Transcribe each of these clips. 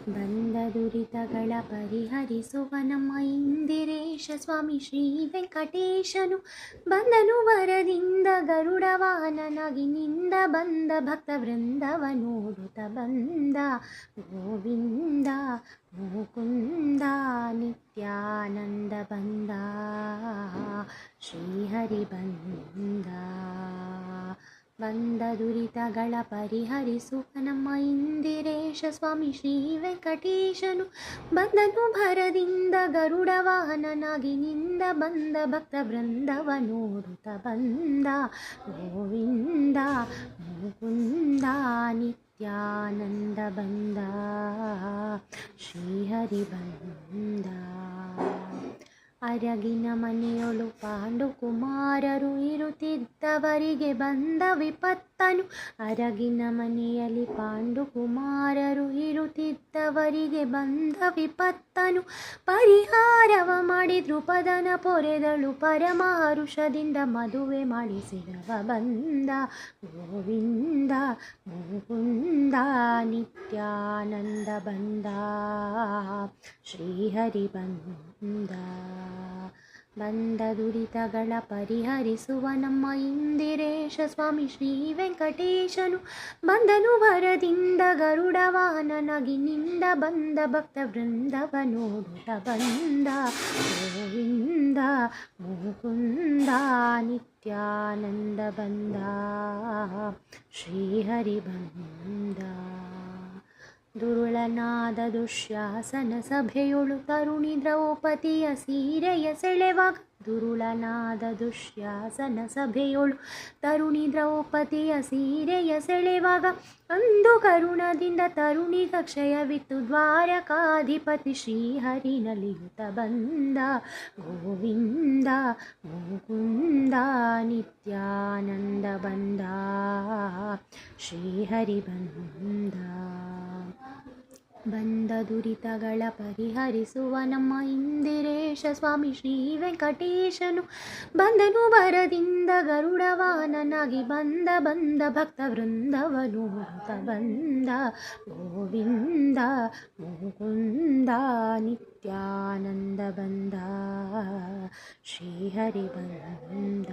ಬಂದ ದುರಿತಗಳ ಪರಿಹರಿಸುವ ನಮ್ಮ ಇಂದಿರೇಶ ಸ್ವಾಮಿ ಶ್ರೀ ವೆಂಕಟೇಶನು ಬಂದನು ವರದಿಂದ ಗರುಡ ವಾಹನನಾಗಿ ನಿಂದ ಬಂದ ಭಕ್ತ ವೃಂದವ ನೋಡುತ್ತ ಬಂದ. ಗೋವಿಂದ ಮುಕುಂದ ನಿತ್ಯಾನಂದ ಬಂದ, ಶ್ರೀಹರಿ ಬಂದ. ಬಂದ ದುರಿತಗಳ ಪರಿಹರಿಸುವ ನಮ್ಮ ಇಂದಿರೇಶ ಸ್ವಾಮಿ ಶ್ರೀ ವೆಂಕಟೇಶನು ಬಂದನು ಭರದಿಂದ ಗರುಡ ವಾಹನನಾಗಿ ನಿಂದ ಬಂದ ಭಕ್ತ ವೃಂದವ ನೋಡುತ್ತ ಬಂದ. ಗೋವಿಂದ ಮುಕುಂದ ನಿತ್ಯಾನಂದ ಬಂದ, ಶ್ರೀಹರಿ ಬಂದ. ಅರಗಿನ ಮನೆಯೊಳು ಪಾಂಡುಕುಮಾರರು ಇರುತ್ತಿದ್ದವರಿಗೆ ಬಂದ ವಿಪತ್ತನು. ಅರಗಿನ ಮನೆಯಲ್ಲಿ ಪಾಂಡುಕುಮಾರರು ಇರುತ್ತಿದ್ದವರಿಗೆ ಬಂದ ವಿಪತ್ತನು ಪರಿಹಾರವ ಮಾಡಿ ದ್ರುಪದನ ಪೊರೆದಳು ಪರಮ ಹರುಷದಿಂದ ಮದುವೆ ಮಾಡಿಸಿದವ ಬಂದ. ಗೋವಿಂದ ಮುಕುಂದ ನಿತ್ಯಾನಂದ ಬಂದ, ಶ್ರೀಹರಿ ಬಂದ. ಬಂದ ದುರಿತಗಳ ಪರಿಹರಿಸುವ ನಮ್ಮ ಇಂದಿರೇಶ ಸ್ವಾಮಿ ಶ್ರೀ ವೆಂಕಟೇಶನು ಬಂದನು ವರದಿಂದ ಗರುಡ ವಾಹನನಾಗಿ ನಿಂದ ಬಂದ ಭಕ್ತ ವೃಂದವ ನೋಡುತ್ತ ಬಂದ. ಗೋವಿಂದ ಮುಕುಂದ ನಿತ್ಯಾನಂದ ಬಂದ, ಶ್ರೀಹರಿ ಬಂದ. ದುರುಳನಾದ ದುಶ್ಯಾಸನ ಸಭೆಯೊಳು ತರುಣಿ ದ್ರೌಪದಿಯ ಸೀರೆಯ ಸೆಳೆವಾಗ. ದುರುಳನಾದ ದುಶ್ಯಾಸನ ಸಭೆಯೊಳು ತರುಣಿ ದ್ರೌಪದಿಯ ಸೀರೆಯ ಸೆಳೆವಾಗ ಅಂದು ಕರುಣದಿಂದ ತರುಣಿಗ ಕ್ಷಯವಿತ್ತು ದ್ವಾರಕಾಧಿಪತಿ ಶ್ರೀಹರಿ ನಲಿಯುತ್ತ ಬಂದ. ಗೋವಿಂದ ಮುಕುಂದ ನಿತ್ಯಾನಂದ ಬಂದ, ಶ್ರೀಹರಿ ಬಂದ. ಬಂದ ದುರಿತಗಳ ಪರಿಹರಿಸುವ ನಮ್ಮ ಇಂದಿರೇಶ ಸ್ವಾಮಿ ಶ್ರೀ ವೆಂಕಟೇಶನು ಬಂದನು ವರದಿಂದ ಗರುಡ ವಾಹನನಾಗಿ ಬಂದ ಬಂದ ಭಕ್ತ ವೃಂದವ ನೋಡುತ್ತ ಬಂದ. ಗೋವಿಂದ ಮುಕುಂದ ನಿತ್ಯಾನಂದ ಬಂದ, ಶ್ರೀಹರಿ ಬಂದ.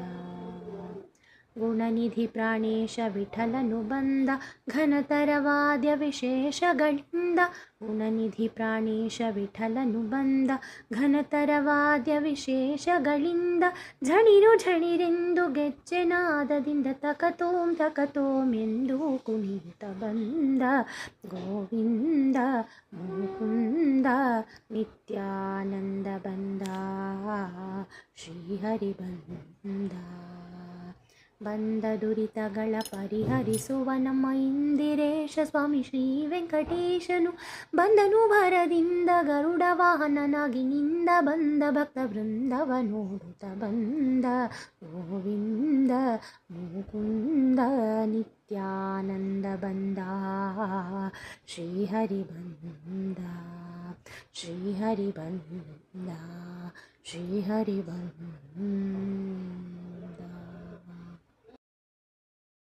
ಗುಣನಿಧಿ ಪ್ರಾಣೇಶ ವಿಠಲನು ಬಂದ ಘನತರವಾದ್ಯ ವಿಶೇಷಗಳಿಂದ. ಗುಣನಿಧಿ ಪ್ರಾಣೇಶ ವಿಠಲನು ಬಂದ ಘನತರವಾದ್ಯ ವಿಶೇಷಗಳಿಂದ. ಝಣಿರು ಝಣಿರೆಂದು ಗೆಜ್ಜೆನಾದದಿಂದ ತಕತೋಂ ತಕತೋಂ ಎಂದು ಕುಣಿಯುತ್ತ ಬಂದ. ಗೋವಿಂದ ಮುಕುಂದ ನಿತ್ಯಾನಂದ ಬಂದ, ಶ್ರೀಹರಿ ಬಂದ. ಬಂದ ದುರಿತಗಳ ಪರಿಹರಿಸುವ ನಮ್ಮ ಇಂದಿರೇಶ ಸ್ವಾಮಿ ಶ್ರೀ ವೆಂಕಟೇಶನು ಬಂದನು ಭರದಿಂದ ಗರುಡ ವಾಹನನಾಗಿ ನಿಂದ ಬಂದ ಭಕ್ತ ವೃಂದವ ನೋಡುತ್ತ ಬಂದ. ಗೋವಿಂದ ಮುಕುಂದ ನಿತ್ಯಾನಂದ ಬಂದ, ಶ್ರೀಹರಿ ಬಂದ. ಶ್ರೀಹರಿ ಬಂದ, ಶ್ರೀಹರಿ ಬಂದ.